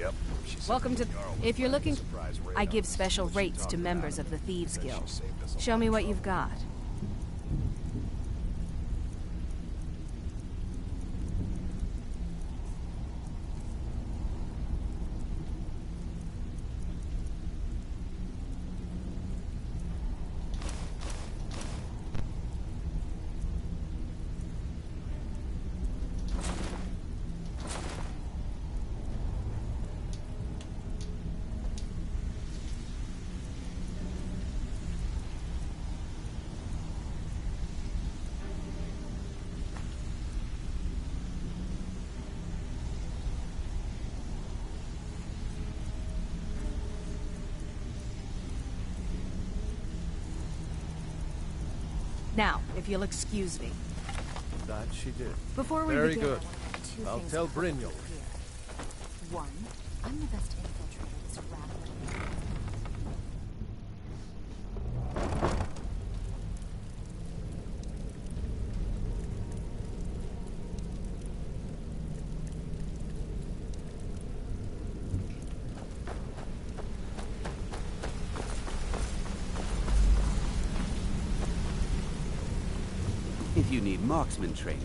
Yep. She said Welcome to... the Jarl was If you're planning a looking... surprise raid I on give us, special but she rates talked to her members out of the Thieves because she Guild. saved us a Show lot me of what you've trouble. got. Now, if you'll excuse me. That she did. Before we Very begin, good. I want to make two I'll things tell perfectly Brynjolf. clear. One, I'm the best infiltrator this rabble. If you need marksman training,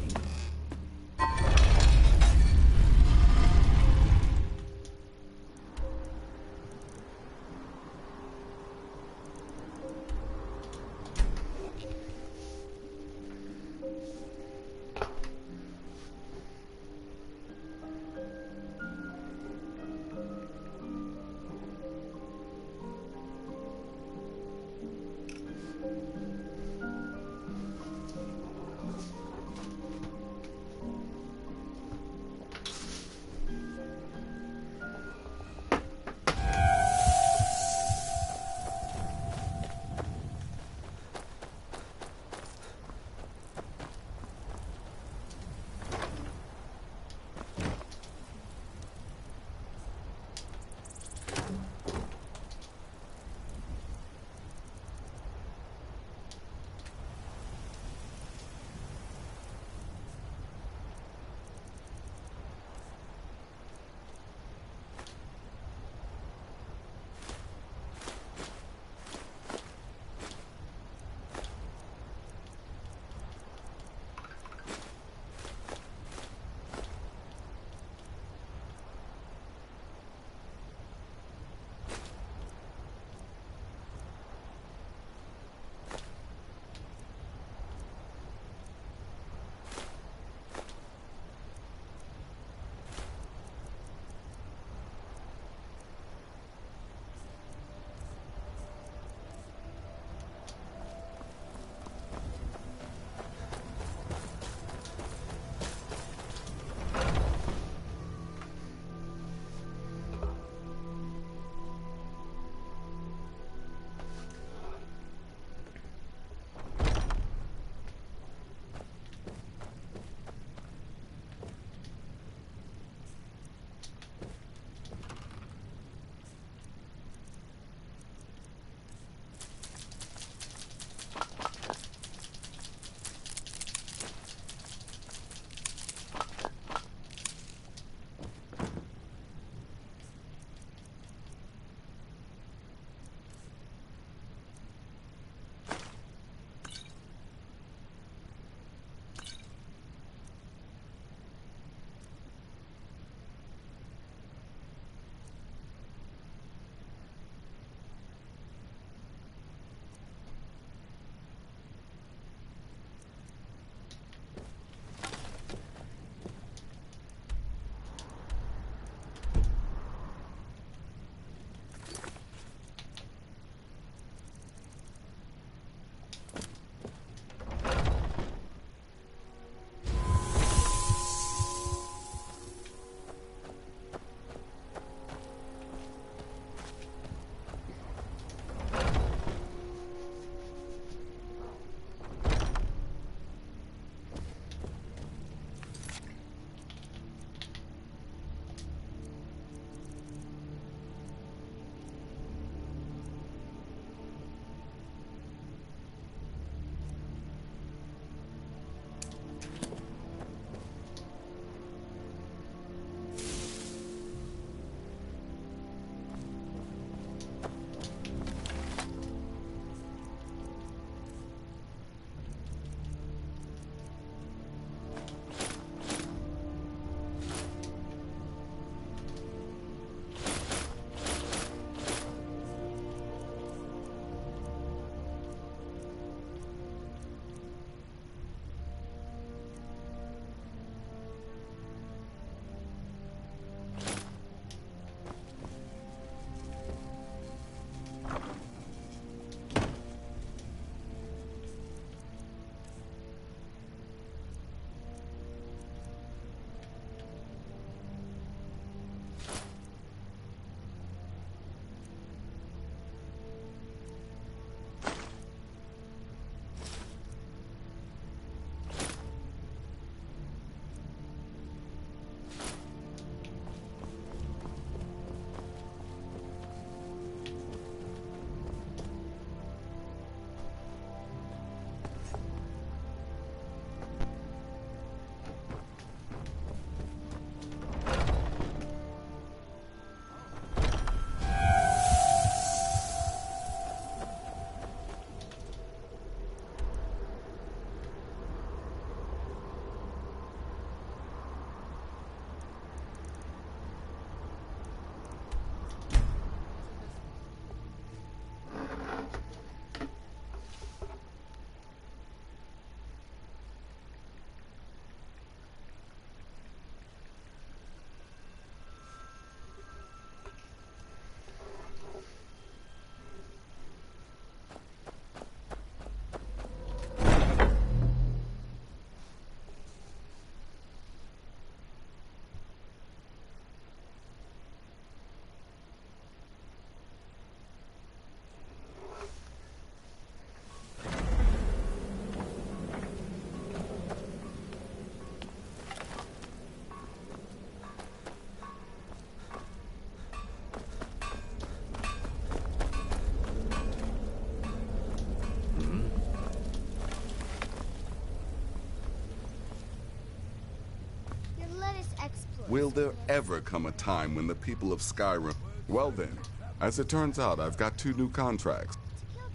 Will there ever come a time when the people of Skyrim... Well then, as it turns out, I've got 2 new contracts.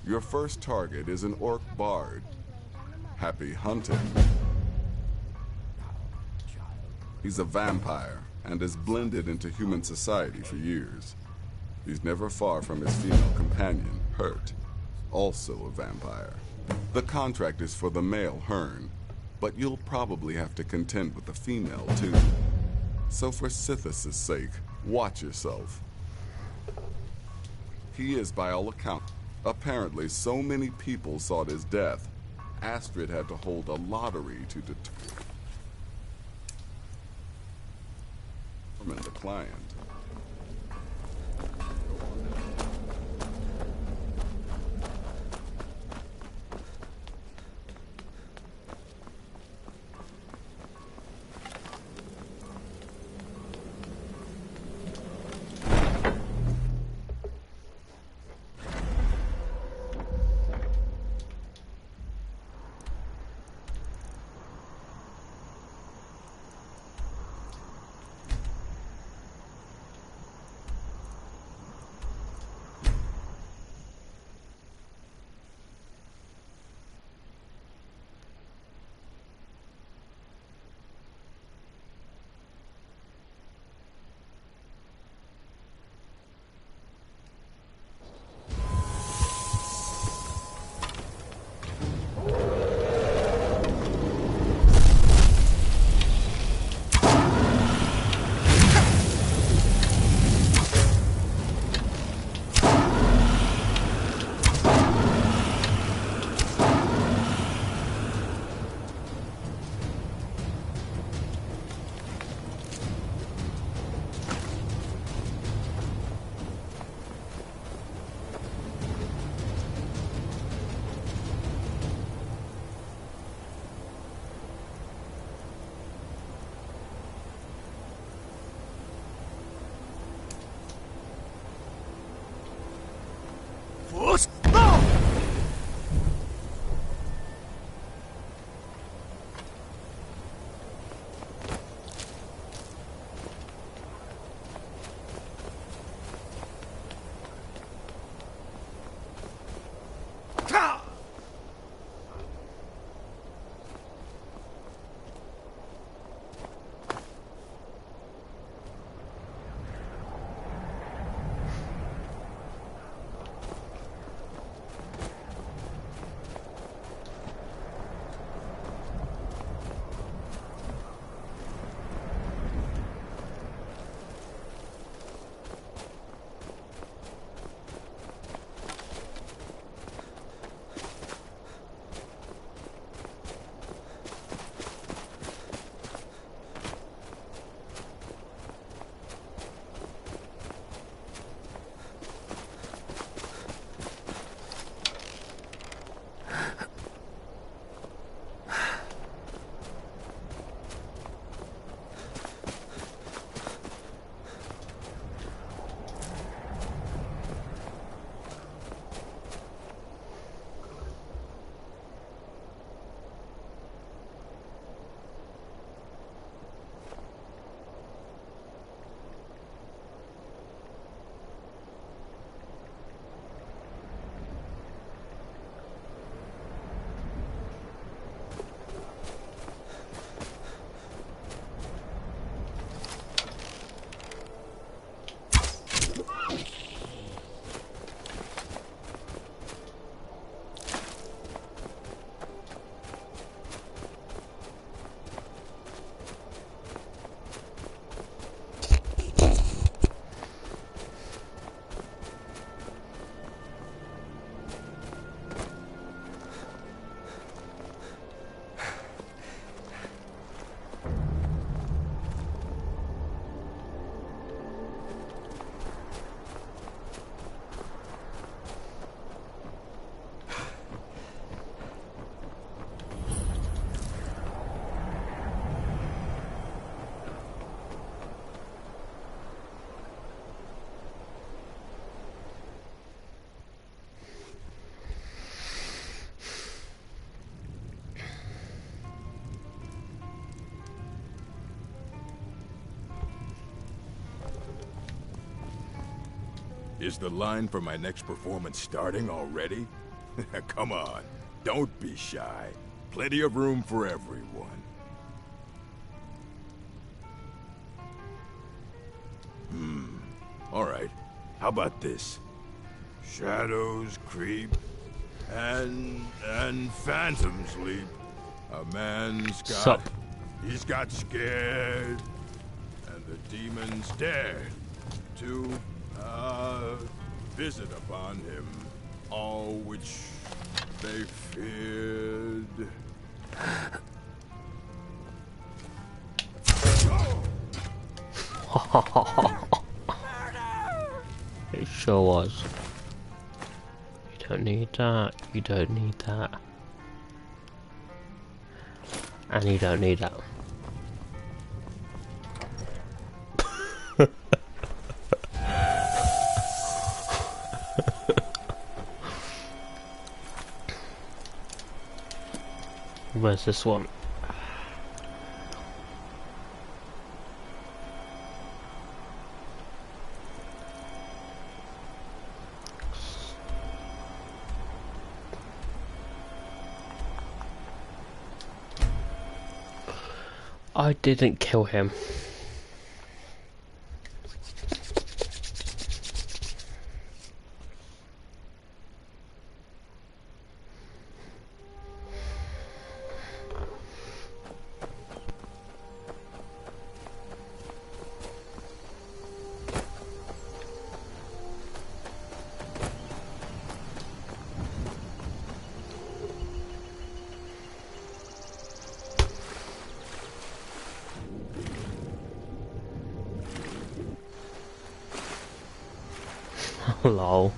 Your first target is an orc bard. Happy hunting. He's a vampire and has blended into human society for years. He's never far from his female companion, Hurt, also a vampire. The contract is for the male Hearn, but you'll probably have to contend with the female too. So for Sithis' sake, watch yourself. He is, by all accounts, apparently so many people sought his death, Astrid had to hold a lottery to determine the client. Is the line for my next performance starting already? Come on, don't be shy. Plenty of room for everyone. Alright, how about this? Shadows creep, and phantoms leap. A man's got... He's got scared, and the demons dared to, visit upon him, all which they feared. It sure was. You don't need that, you don't need that. And you don't need that. Where's this one? I didn't kill him. Lol.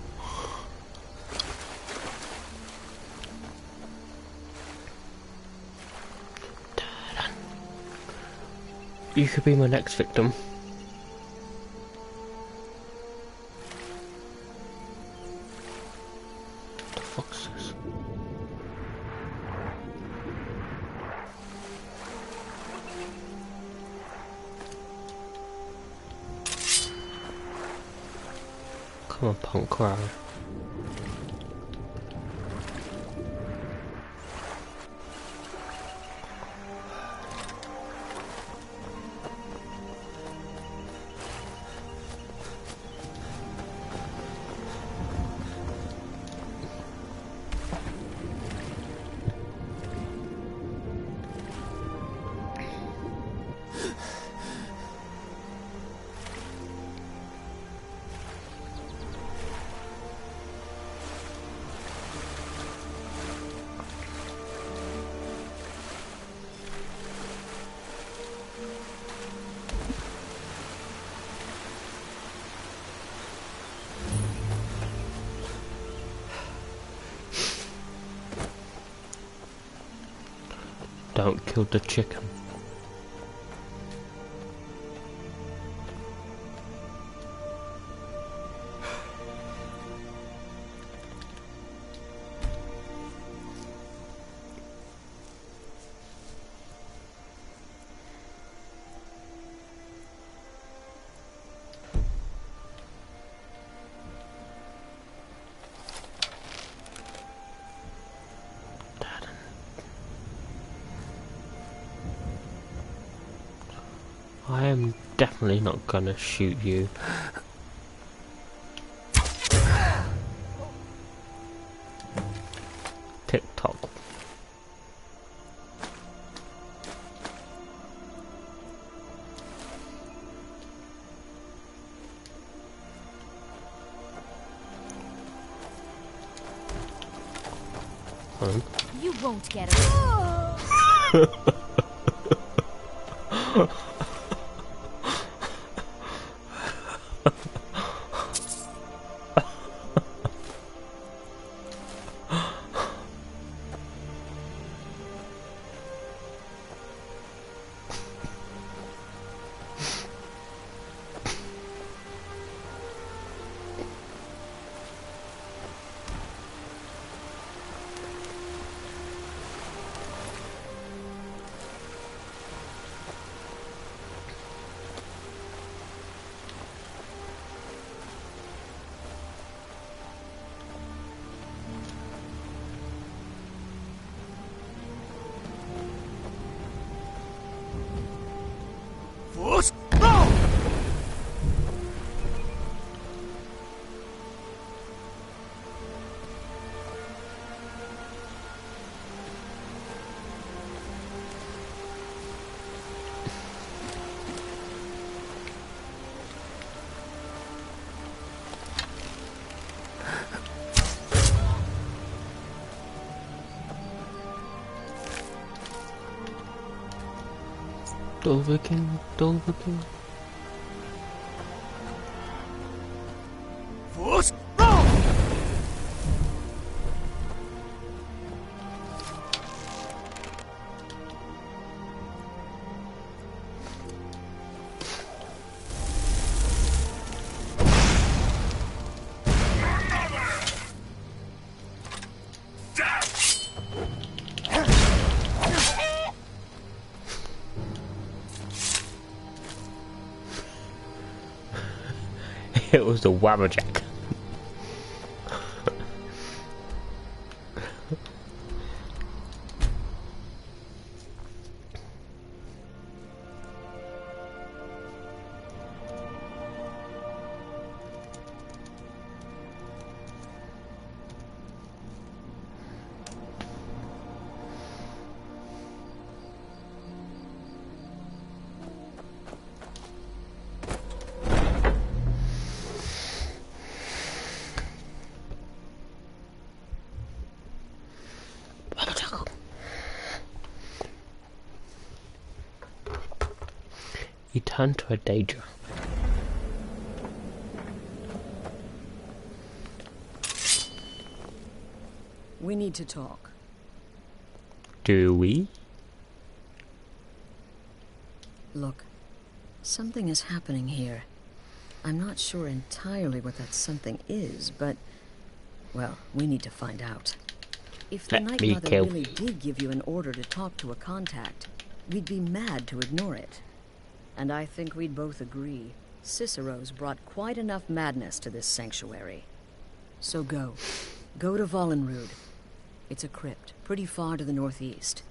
You could be my next victim. What the fuck's this? Come on, punk row. Don't kill the chicken. I am definitely not gonna shoot you. TikTok. You won't get it. Dovahkiin, Dovahkiin. Force! It was the Wabberjack. He turned to a danger. We need to talk. Do we? Look, something is happening here. I'm not sure entirely what that something is, but, well, we need to find out. If the Night Mother really did give you an order to talk to a contact, we'd be mad to ignore it. And I think we'd both agree, Cicero's brought quite enough madness to this sanctuary. So go. Go to Vollenrude. It's a crypt, pretty far to the northeast.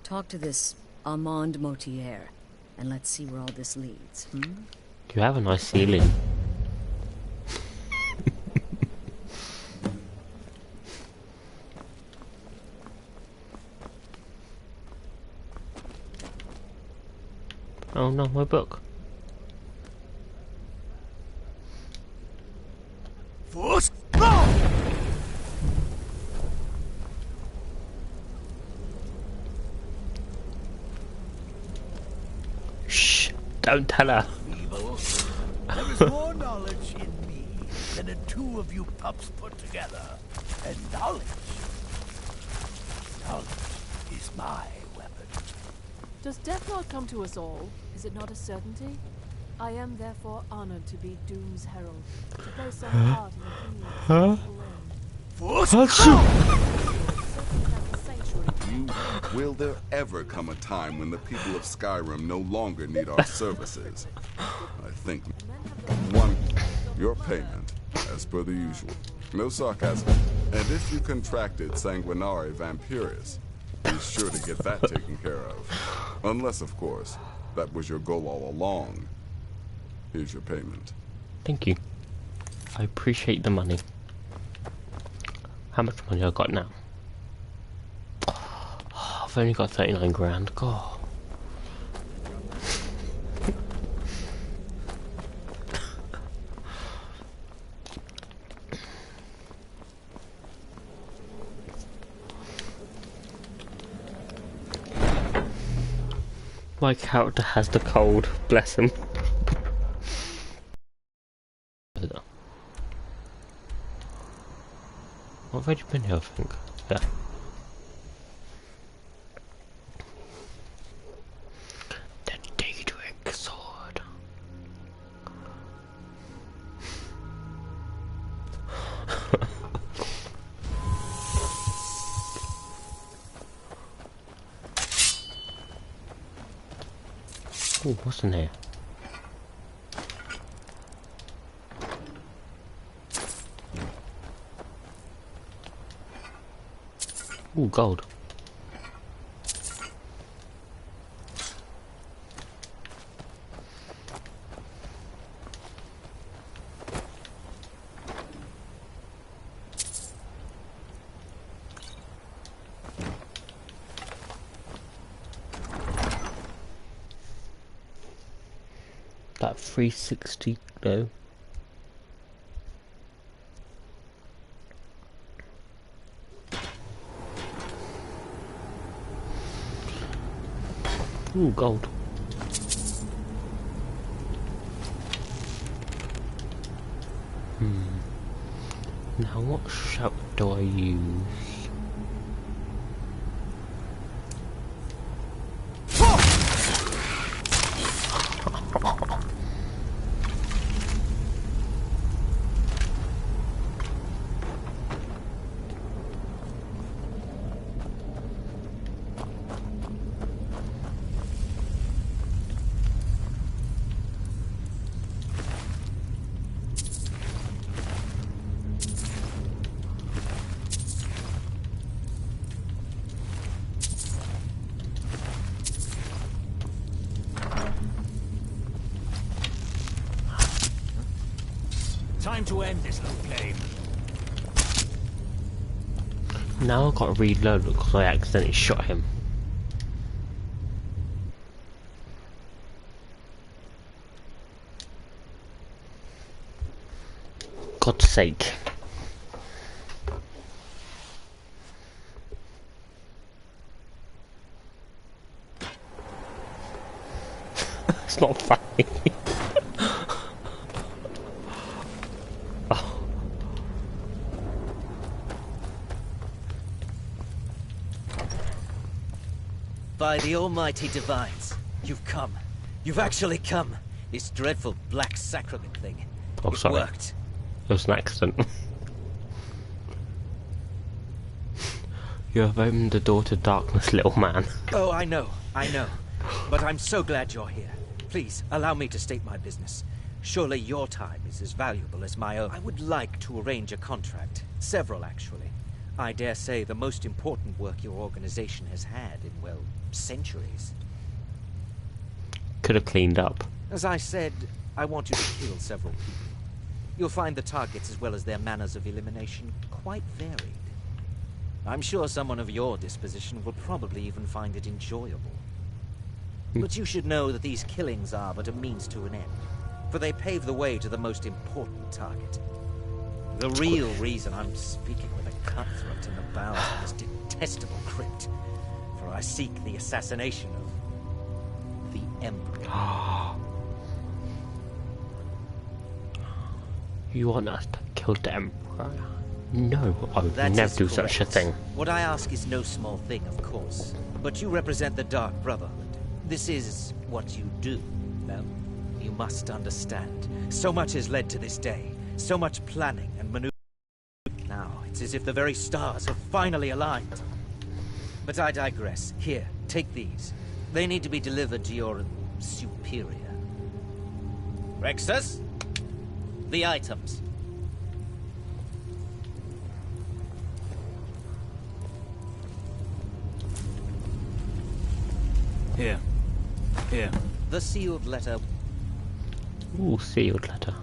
Talk to this Armand Motier, and let's see where all this leads, You have a nice ceiling. Oh no, my book. Force! Go! Shh! Don't tell her. Evil. There is more knowledge in me than the two of you pups put together. And knowledge is my weapon. Does death not come to us all? Is it not a certainty? I am therefore honored to be Doom's herald, to play some part in the healing of the Force! Will there ever come a time when the people of Skyrim no longer need our services? I think one, your payment, as per the usual. No sarcasm. And if you contracted Sanguinare Vampiris, be sure to get that taken care of. Unless, of course, that was your goal all along. Here's your payment. Thank you. I appreciate the money. How much money I got now? Oh, I've only got 39 grand. God. My character has the cold, bless him. I've already been here, I think. Yeah. The Daedric sword. Oh, what's in here? Ooh, gold. That 360 though. Ooh, gold. Now what shout do I use? Time to end this little game. Now I've got to reload because I accidentally shot him. God's sake. It's not funny. By the almighty divines, you've come. You've actually come. This dreadful black sacrament thing. Oh, it sorry. Worked. It was an accident. You have opened the door to darkness, little man. Oh, I know. But I'm so glad you're here. Please, allow me to state my business. Surely your time is as valuable as my own. I would like to arrange a contract. Several, actually. I dare say the most important work your organization has had in, well, centuries. Could have cleaned up. As I said, I want you to kill several people. You'll find the targets as well as their manners of elimination quite varied. I'm sure someone of your disposition will probably even find it enjoyable. But you should know that these killings are but a means to an end, for they pave the way to the most important target. The real reason I'm speaking with a cutthroat in the bowels of this detestable crypt, for I seek the assassination of the Emperor. You want us to kill the Emperor? No, I would That never is do such a correct. thing. What I ask is no small thing, of course. But you represent the Dark Brotherhood. This is what you do. Well, you must understand. So much has led to this day. So much planning and maneuvering. Now, it's as if the very stars have finally aligned. But I digress. Here, take these. They need to be delivered to your superior. Rexus? The items. Here. The sealed letter. Ooh, sealed letter.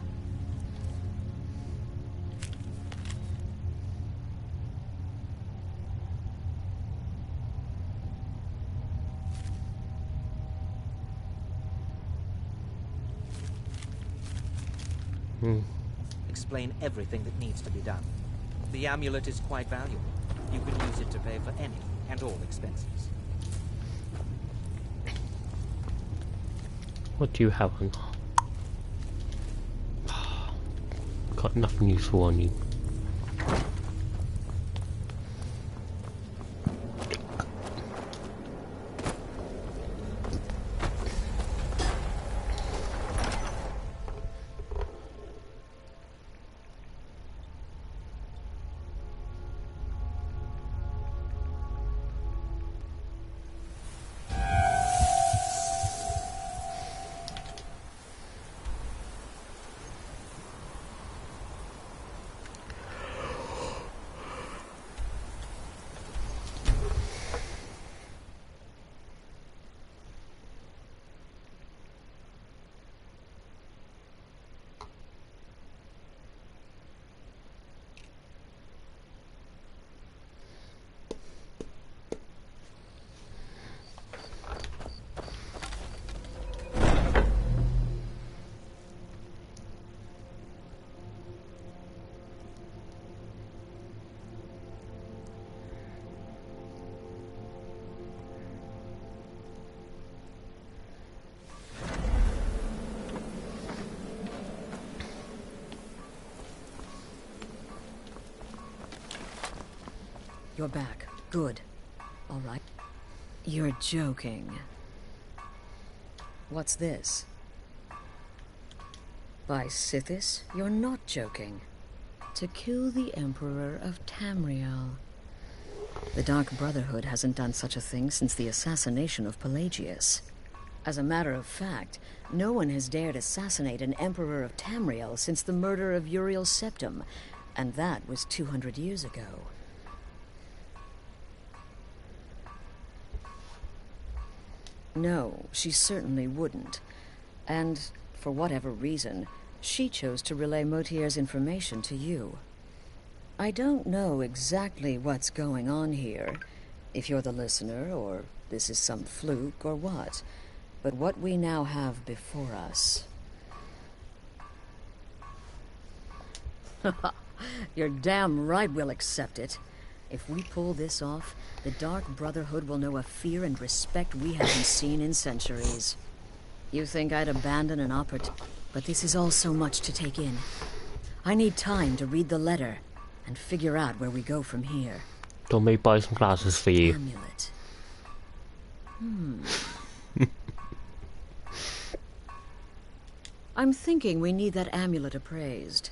Explain everything that needs to be done. The amulet is quite valuable. You can use it to pay for any and all expenses. What do you have on? Got nothing useful on you. You're back. Good. All right. You're joking. What's this? By Sithis, you're not joking. To kill the Emperor of Tamriel. The Dark Brotherhood hasn't done such a thing since the assassination of Pelagius. As a matter of fact, no one has dared assassinate an Emperor of Tamriel since the murder of Uriel Septim, and that was 200 years ago. No, she certainly wouldn't. And, for whatever reason, she chose to relay Motier's information to you. I don't know exactly what's going on here, if you're the listener, or this is some fluke, or what. But what we now have before us... You're damn right we'll accept it. If we pull this off, the Dark Brotherhood will know a fear and respect we haven't seen in centuries. You think I'd abandon an opportunity? But this is all so much to take in. I need time to read the letter and figure out where we go from here. Don't make buy some glasses for you. Amulet. I'm thinking we need that amulet appraised.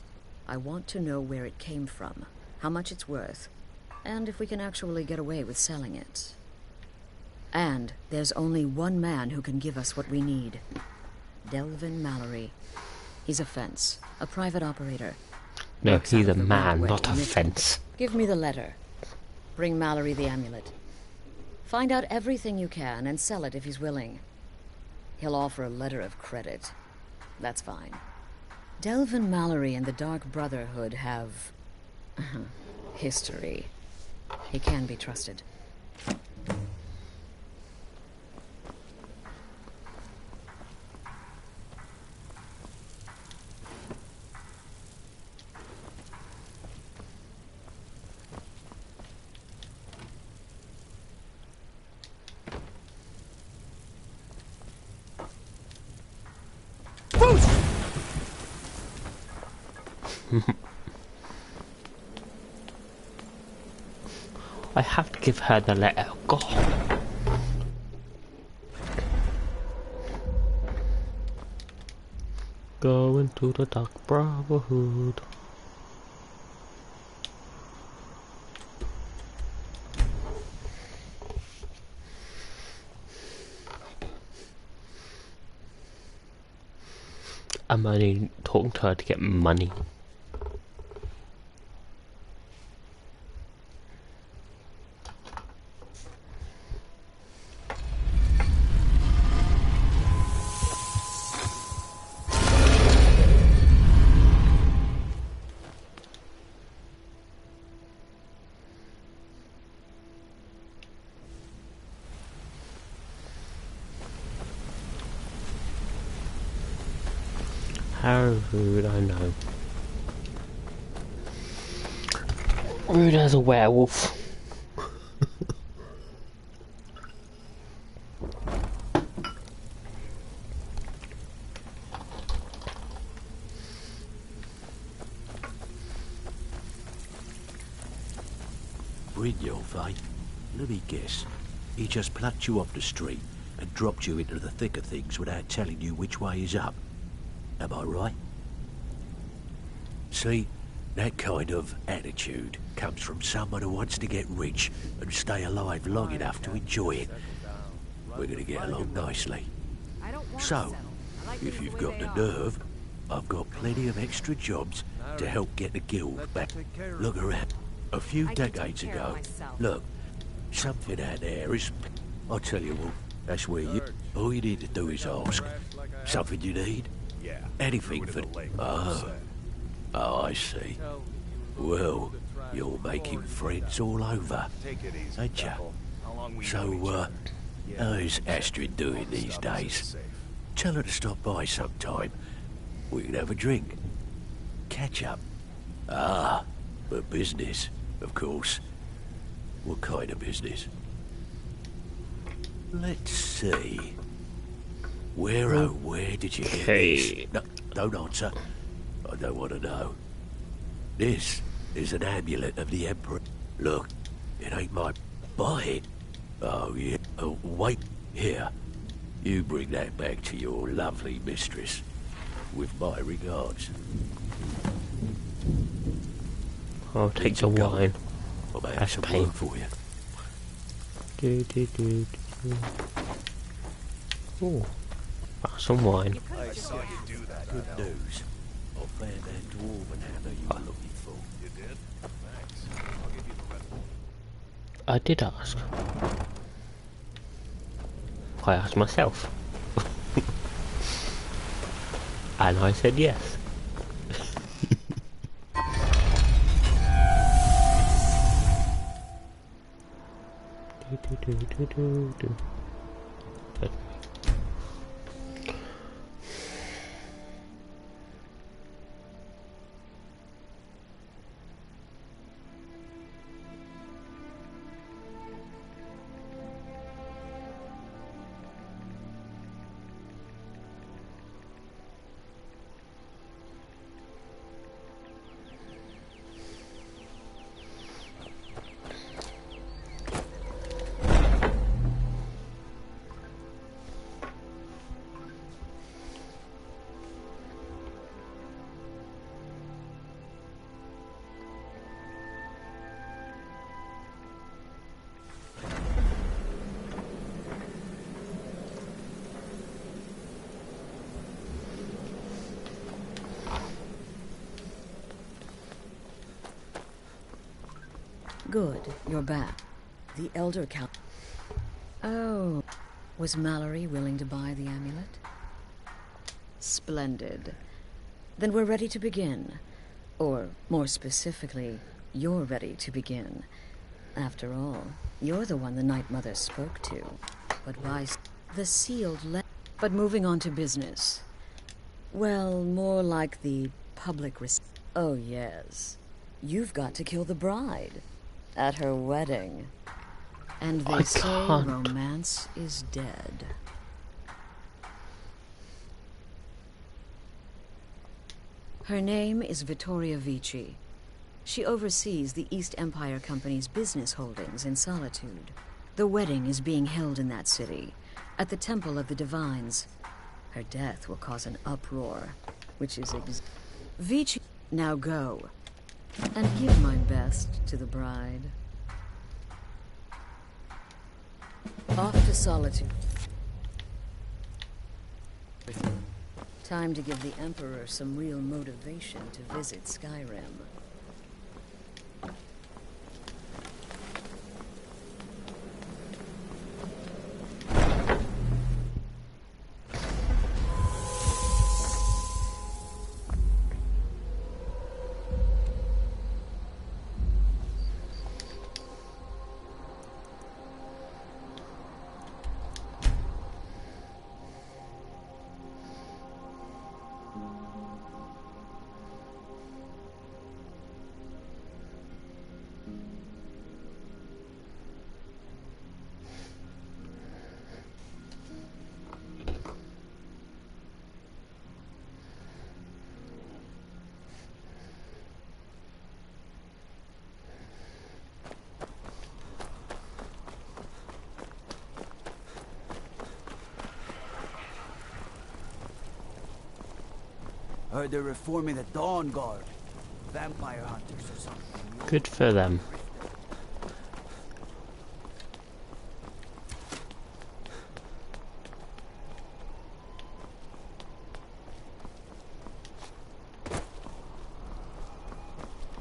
I want to know where it came from, how much it's worth, and if we can actually get away with selling it. And there's only one man who can give us what we need. Delvin Mallory. He's a fence, a private operator. No, he's a man, not a fence. Give me the letter. Bring Mallory the amulet. Find out everything you can and sell it if he's willing. He'll offer a letter of credit. That's fine. Delvin Mallory and the Dark Brotherhood have... history. He can be trusted. I have to give her the letter. God. Going to the Dark Brotherhood. I'm only talking to her to get money. How rude, I know. Rude as a werewolf. Brynjolf, eh? Let me guess. He just plucked you off the street and dropped you into the thick of things without telling you which way is up. Am I right? See, that kind of attitude comes from someone who wants to get rich and stay alive long enough to enjoy it. We're gonna get along nicely. So, if you've got the nerve, I've got plenty of extra jobs to help get the guild back. Look around. A few decades ago, look, something out there is... I'll tell you what, that's where you... All you need to do is ask. Something you need? Anything for... Oh, I see. Well, you're making friends all over, ain't ya? So, how's Astrid doing these days? Tell her to stop by sometime. We can have a drink. Catch up. Ah, but business, of course. What kind of business? Let's see. Where did you get this? No, don't answer. I don't want to know. This is an amulet of the Emperor. Look, It ain't my bite. Oh, yeah. Oh, wait. Here. You bring that back to your lovely mistress. With my regards. I'll take the wine. That's pain for you. Oh, some wine. I saw you do that. Good news. I found that dwarven hammer you were looking for. You did? Thanks. I'll give you the rest. I did ask. I asked myself. And I said yes. Good, you're back. The Elder Count. Oh, was Mallory willing to buy the amulet? Splendid. Then we're ready to begin. Or, more specifically, you're ready to begin. After all, you're the one the Night Mother spoke to. But why the sealed But moving on to business. Well, more like the public Oh, yes. You've got to kill the bride. At her wedding. And they say romance is dead. Her name is Vittoria Vici. She oversees the East Empire Company's business holdings in Solitude. The wedding is being held in that city, at the Temple of the Divines. Her death will cause an uproar, which is Vici, now go. And give my best to the bride. Off to Solitude. Time to give the Emperor some real motivation to visit Skyrim. Heard they're reforming the Dawn Guard. Vampire hunters or something. Good for them.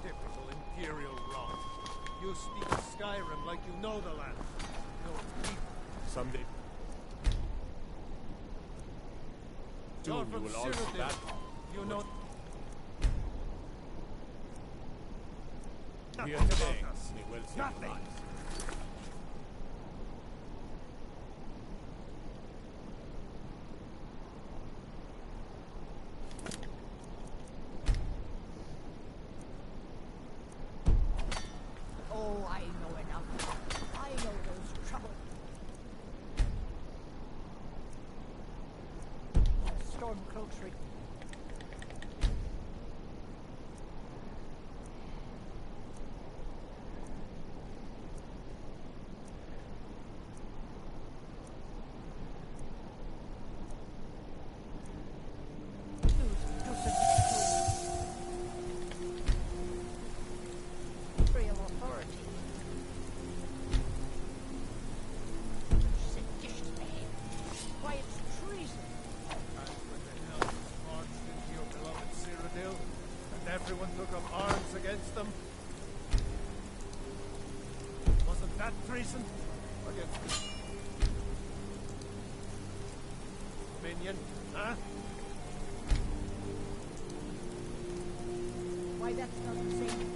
Typical Imperial rot. You speak Skyrim like you know the land. No people. Someday. Soon you will all see that. You know. We are today. Nothing. Oh, I know enough. I know those trouble. Stormcloaks. Anyone took up arms against them? Wasn't that treason? Against Dominion, huh? Why, that's not the same.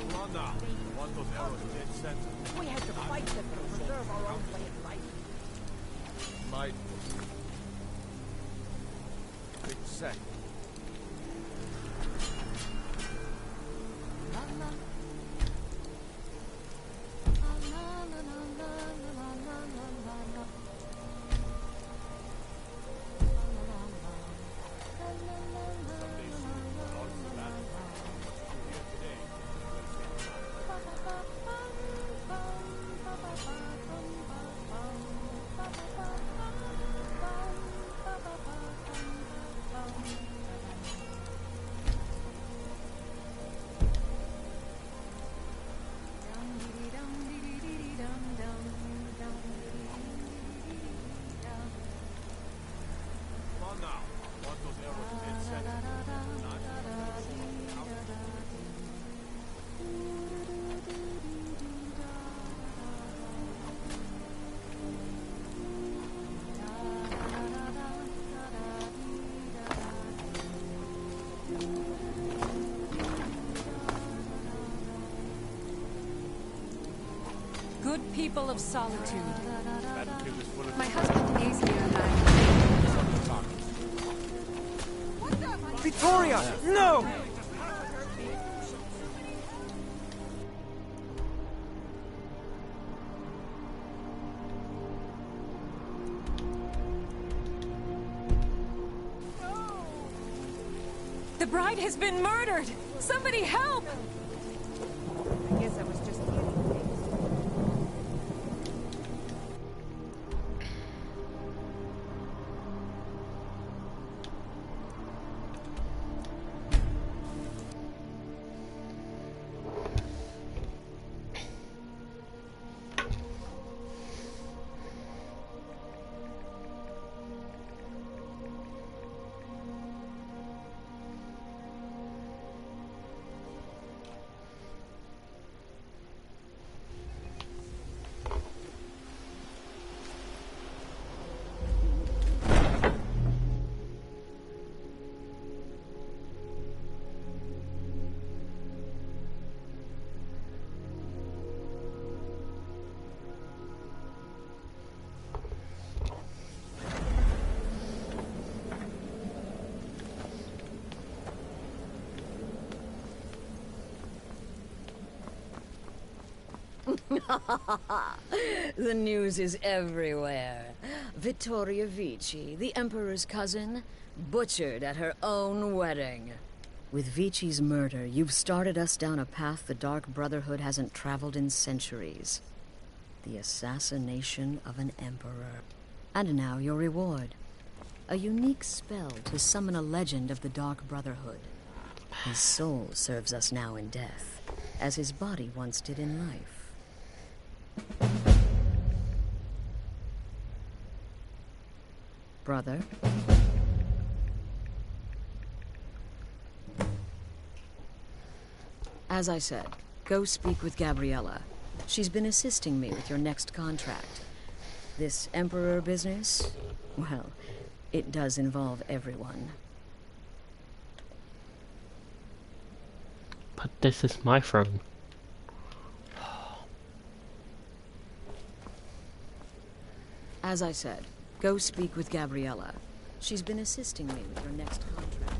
Come on now. I want those arrows dead center. We had to fight them to preserve our own way of life. Might. Big sec. Good people of solitude. My husband Aisley and I... Victoria! No! The bride has been murdered! Somebody help! I guess I was just hearing things. The news is everywhere. Vittoria Vici, the Emperor's cousin, butchered at her own wedding. With Vici's murder, you've started us down a path the Dark Brotherhood hasn't traveled in centuries. The assassination of an emperor. And now your reward. A unique spell to summon a legend of the Dark Brotherhood. His soul serves us now in death, as his body once did in life. Brother? As I said, go speak with Gabriella. She's been assisting me with your next contract. This Emperor business, well, it does involve everyone. But this is my throne. As I said, go speak with Gabriella. She's been assisting me with your next contract.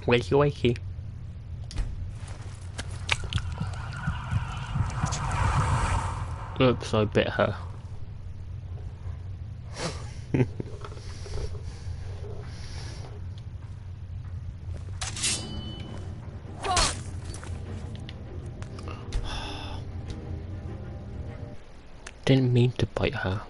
Wakey wakey. Oops, I bit her. Didn't mean to bite her.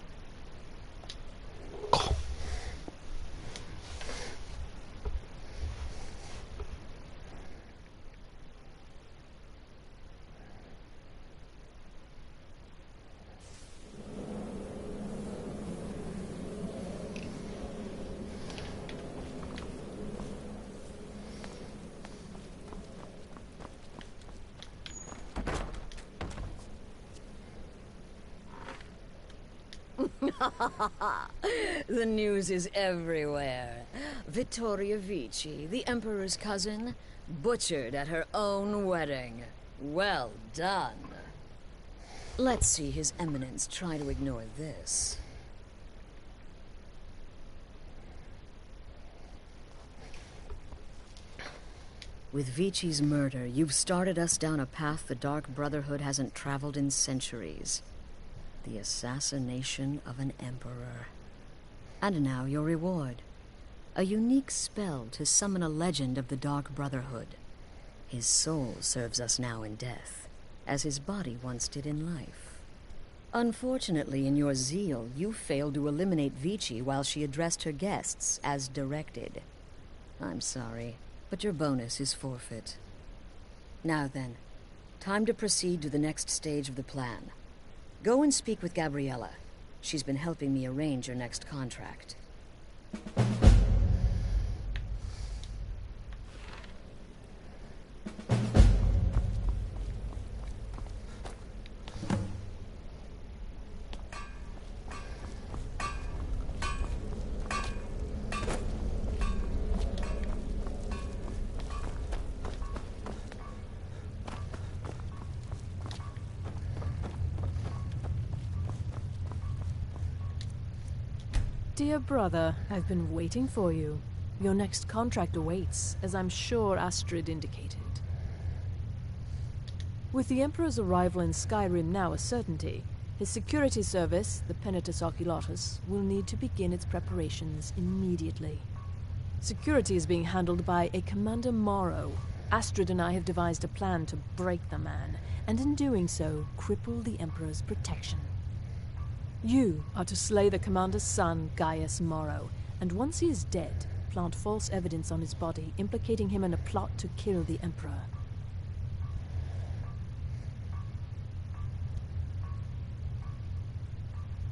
The news is everywhere. Vittoria Vici, the Emperor's cousin, butchered at her own wedding. Well done. Let's see His Eminence try to ignore this. With Vici's murder, you've started us down a path the Dark Brotherhood hasn't traveled in centuries. The assassination of an emperor. And now your reward. A unique spell to summon a legend of the Dark Brotherhood. His soul serves us now in death, as his body once did in life. Unfortunately, in your zeal, you failed to eliminate Vici while she addressed her guests as directed. I'm sorry, but your bonus is forfeit. Now then, time to proceed to the next stage of the plan. Go and speak with Gabriella. She's been helping me arrange your next contract. Dear brother, I've been waiting for you. Your next contract awaits, as I'm sure Astrid indicated. With the Emperor's arrival in Skyrim now a certainty, his security service, the Penitus Oculatus, will need to begin its preparations immediately. Security is being handled by a Commander Morrow. Astrid and I have devised a plan to break the man, and in doing so, cripple the Emperor's protection. You are to slay the commander's son, Gaius Morrow, and once he is dead, plant false evidence on his body, implicating him in a plot to kill the Emperor.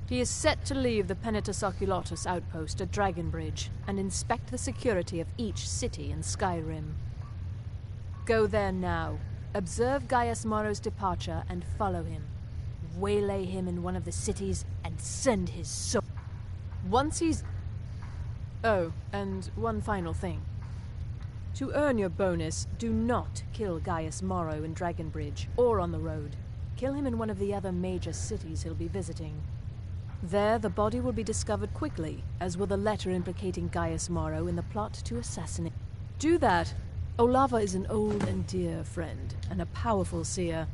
He is set to leave the Penitus Oculatus outpost at Dragonbridge and inspect the security of each city in Skyrim. Go there now, observe Gaius Morrow's departure and follow him. Waylay him in one of the cities and send his soul. Once he's... Oh, and one final thing. To earn your bonus, do not kill Gaius Morrow in Dragonbridge or on the road. Kill him in one of the other major cities he'll be visiting. There, the body will be discovered quickly, as will the letter implicating Gaius Morrow in the plot to assassinate. Do that. Olava is an old and dear friend, and a powerful seer.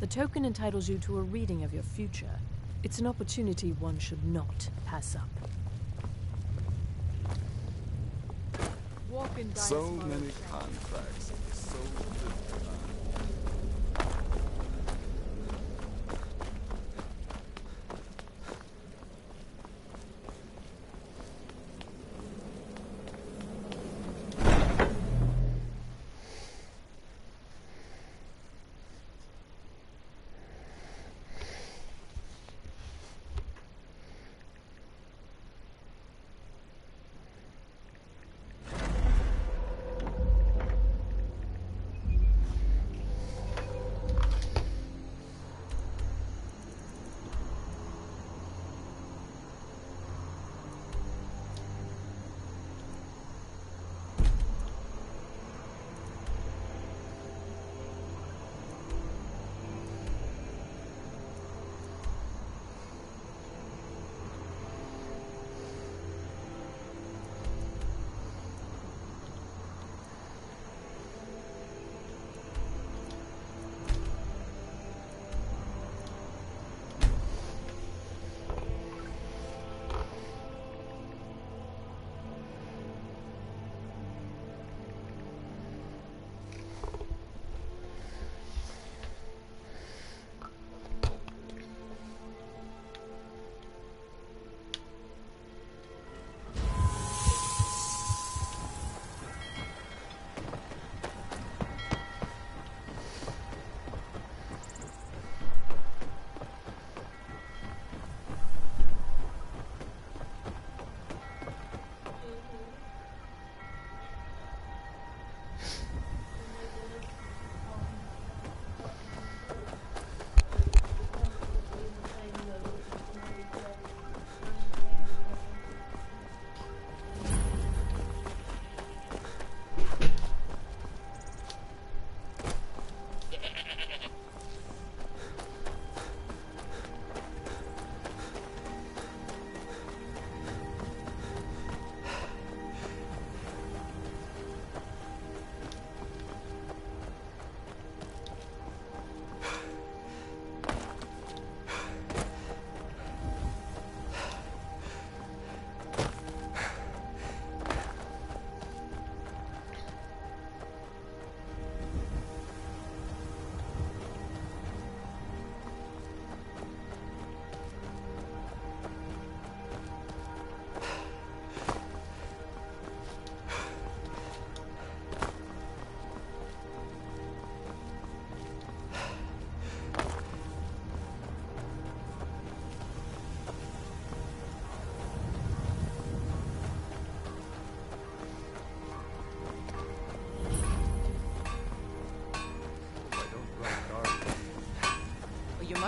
The token entitles you to a reading of your future. It's an opportunity one should not pass up. So many contracts, so little time.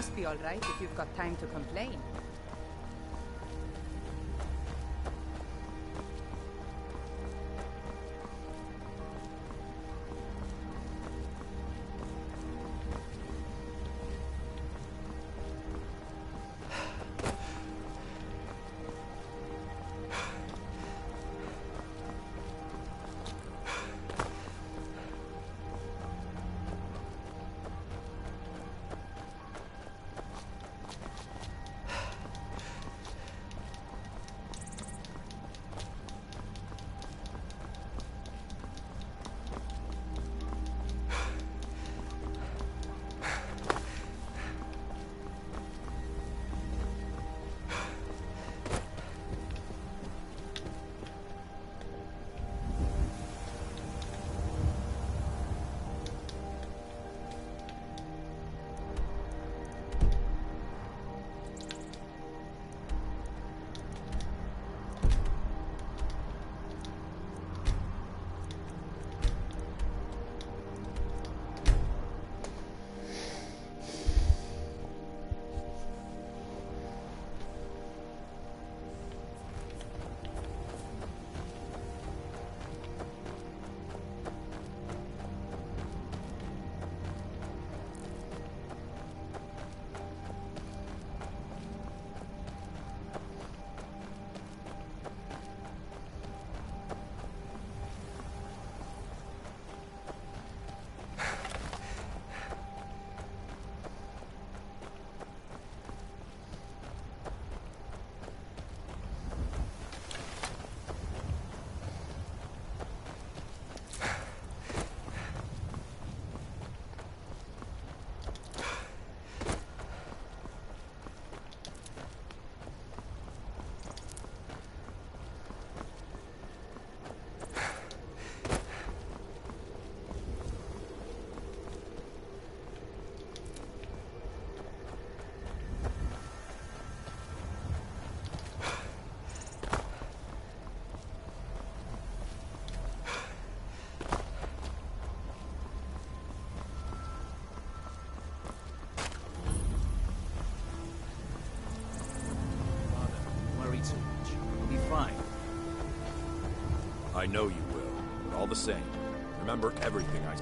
Must be all right if you've got time to complain. I know you will, but all the same, remember everything I...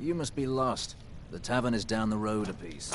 You must be lost. The tavern is down the road a piece.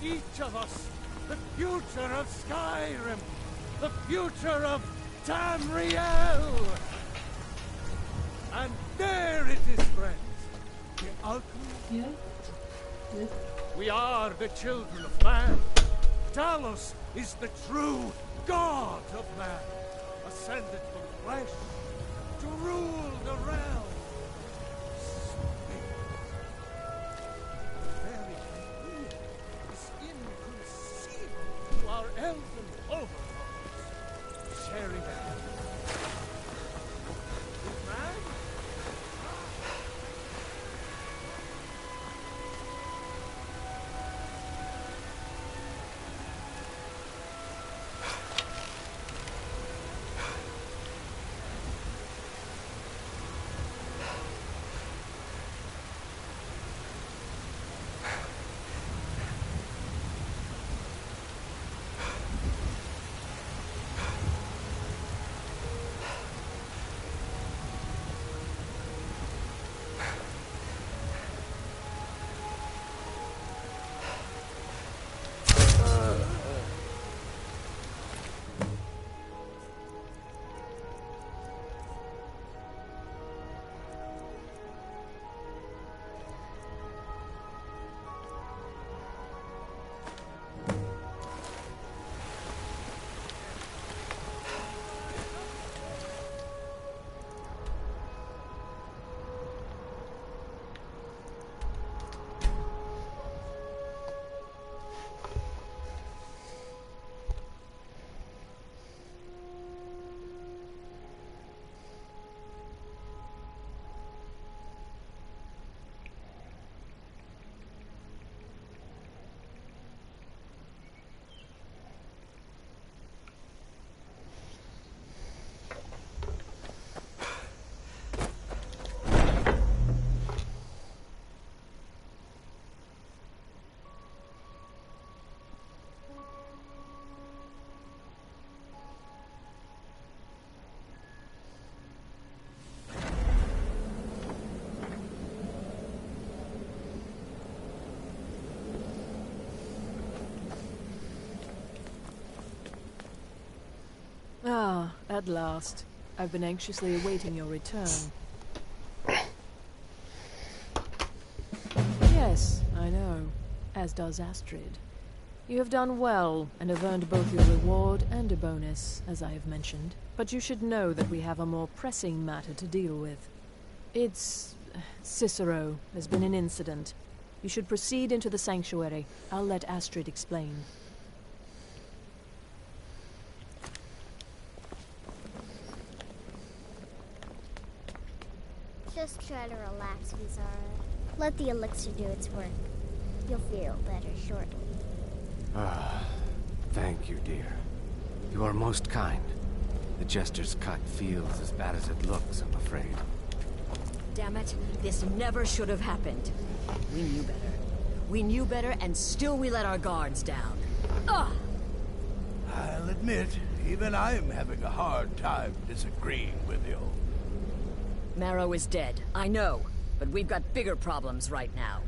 each of us, the future of Skyrim, the future of Tamriel. And there it is, friends. The alchemy. Yes. We are the children of man. Talos is the true god of man, ascended from flesh to rule the realm. The very idea is inconceivable to our elven overlords. Sharing a heaven with man? Ah, at last. I've been anxiously awaiting your return. Yes, I know. As does Astrid. You have done well, and have earned both your reward and a bonus, as I have mentioned. But you should know that we have a more pressing matter to deal with. It's... Cicero. There's been an incident. You should proceed into the sanctuary. I'll let Astrid explain. Just try to relax, Vizara. Let the elixir do its work. You'll feel better shortly. Ah, thank you, dear. You are most kind. The Jester's cut feels as bad as it looks, I'm afraid. Damn it, this never should have happened. We knew better. We knew better, and still we let our guards down. Ugh! I'll admit, even I'm having a hard time disagreeing with you. Marrow is dead, I know, but we've got bigger problems right now.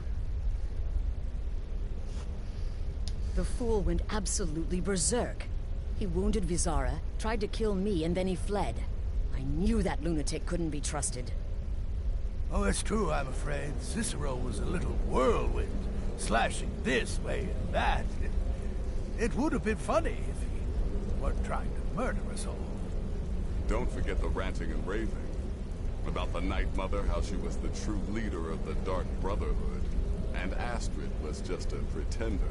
The fool went absolutely berserk. He wounded Vizara, tried to kill me, and then he fled. I knew that lunatic couldn't be trusted. Oh, it's true, I'm afraid. Cicero was a little whirlwind, slashing this way and that. It would have been funny if he weren't trying to murder us all. Don't forget the ranting and raving. About the Night Mother, how she was the true leader of the Dark Brotherhood, and Astrid was just a pretender.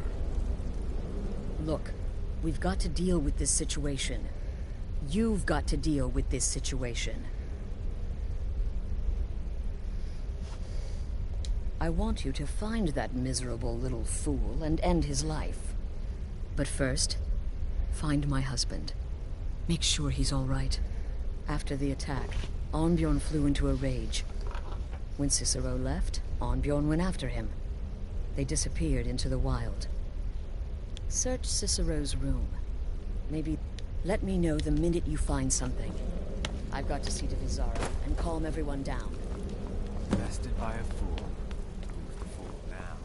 Look, we've got to deal with this situation. You've got to deal with this situation. I want you to find that miserable little fool and end his life. But first, find my husband. Make sure he's all right. After the attack, Arnbjorn flew into a rage. When Cicero left, Arnbjorn went after him. They disappeared into the wild. Search Cicero's room. Maybe let me know the minute you find something. I've got to see to Vizara and calm everyone down. Bested by a fool. Who's the fool now?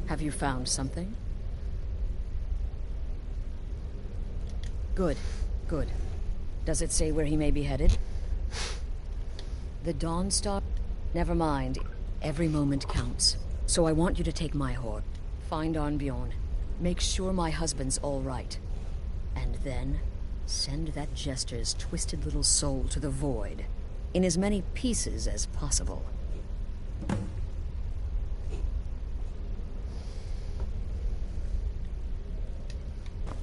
Have you found something? Good, good. Does it say where he may be headed? The Dawn Star? Never mind. Every moment counts. So I want you to take my horn. Find Arnbjorn. Make sure my husband's all right. And then, send that jester's twisted little soul to the void, in as many pieces as possible.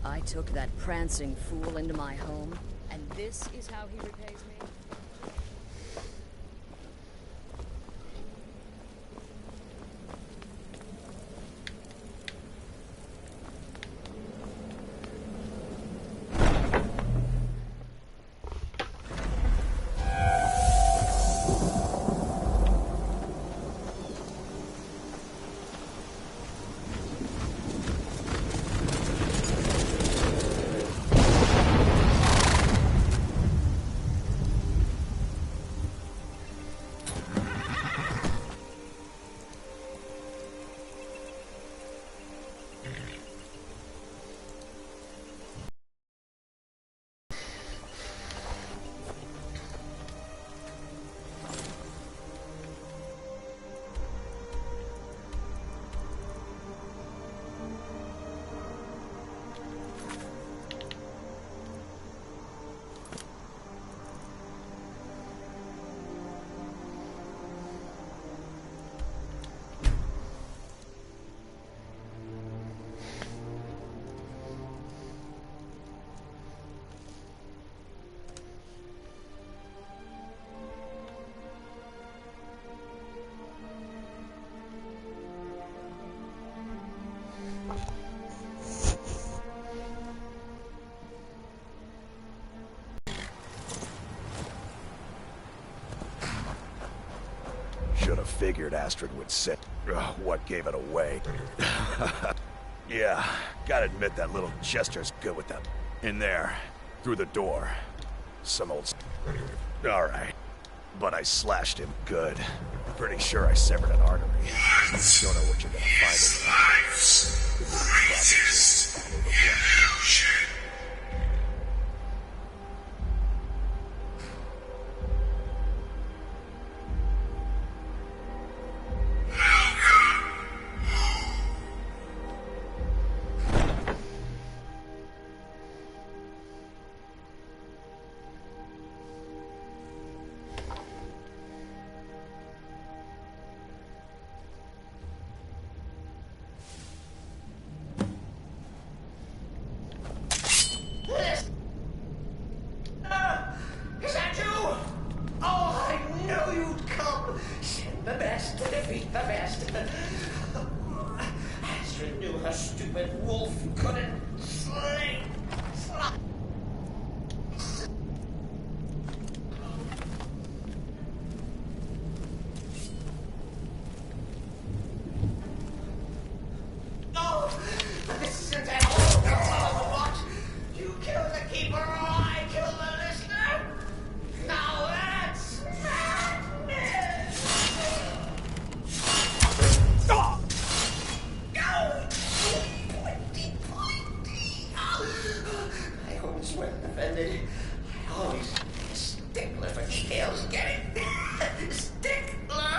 I took that prancing fool into my home, and this is how he repays me? Should have figured Astrid would sit. Ugh, what gave it away? Yeah, gotta admit that little jester's good with them. In there, through the door. Some old... Alright. But I slashed him good. Pretty sure I severed an artery. Don't know what you're gonna find in there. Is that you? Oh, I knew you'd come. Send the best to defeat the best. Astrid knew her stupid wolf couldn't slay. No, this isn't at all the watch. You kill the keeper, or I kill the listener. Now that's madness. Oh! Go! Pointy, pointy. I always went offended. I always been a stickler for details. Get it? Stickler.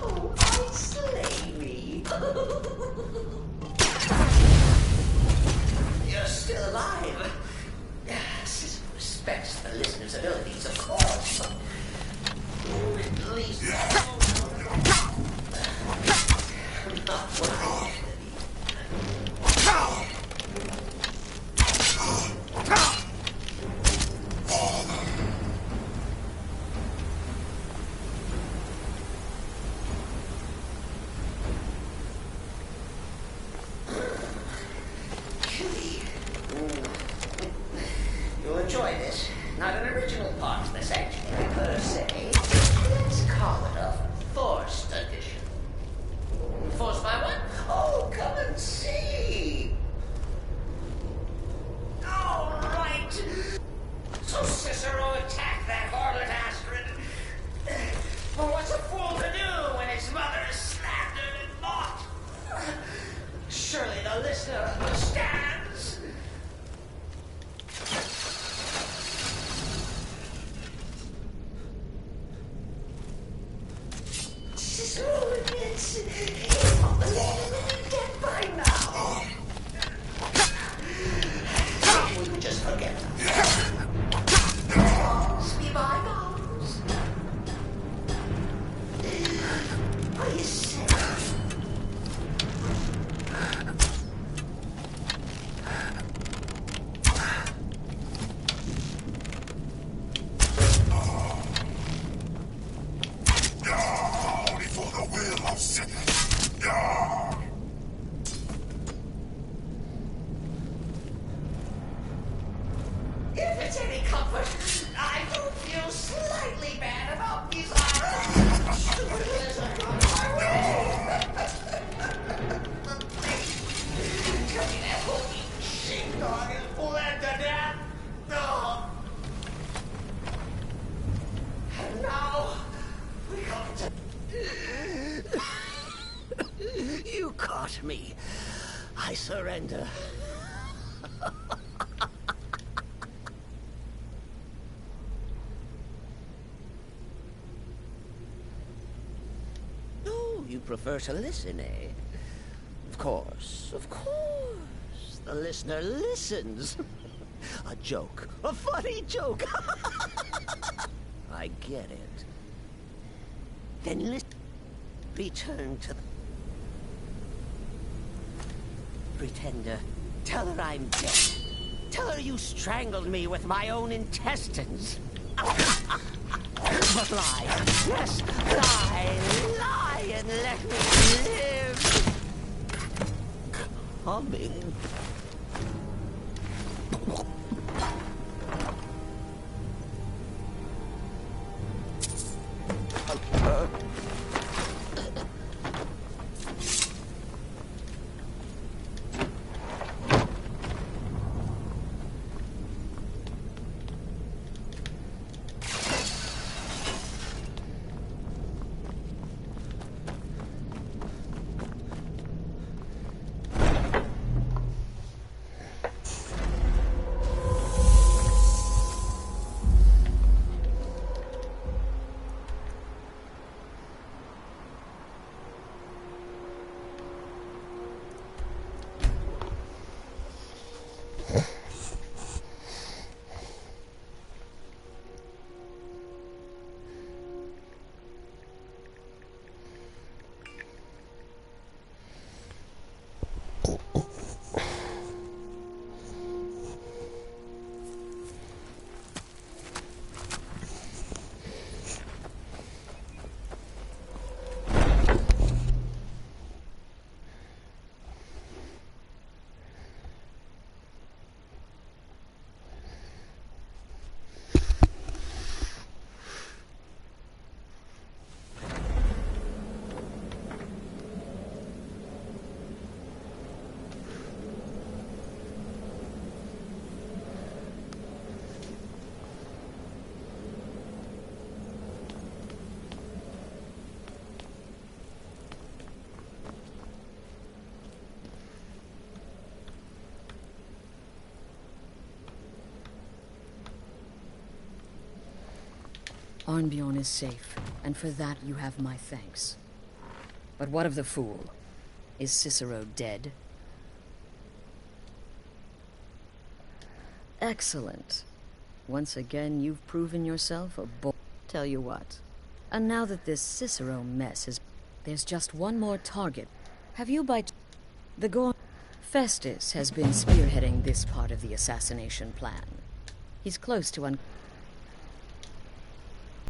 Oh, I slay me. You're still alive. Citizen respects the listener's abilities, of course. At least not what I used to be. part of the sanctuary per se. Let's call it a forced addition. Forced by what? Oh, come and see. All right. So Cicero attacked that harlot Astrid. But what's a fool to do when his mother is slandered and mocked? Surely the listener understands. Cicero admits he's probably dead by now. We could just forget that. Be bygones. What do you say? Only for the will of sinners. If it's any comfort, I do feel slightly bad about these stupid lizards on my way. Tell me that whole sheepdog is bled to death. Oh. And now we come to. You caught me. I surrender. You prefer to listen, eh? Of course, of course. The listener listens. A joke. A funny joke. I get it. Then listen. Return to the... Pretender. Tell her I'm dead. Tell her you strangled me with my own intestines. But lie. Yes, lie and let me live. Coming. Arnbjorn is safe, and for that you have my thanks. But what of the fool? Is Cicero dead? Excellent. Once again, you've proven yourself a bull. Tell you what. And now that this Cicero mess is... There's just one more target. Have you by... The Gorn... Festus has been spearheading this part of the assassination plan. He's close to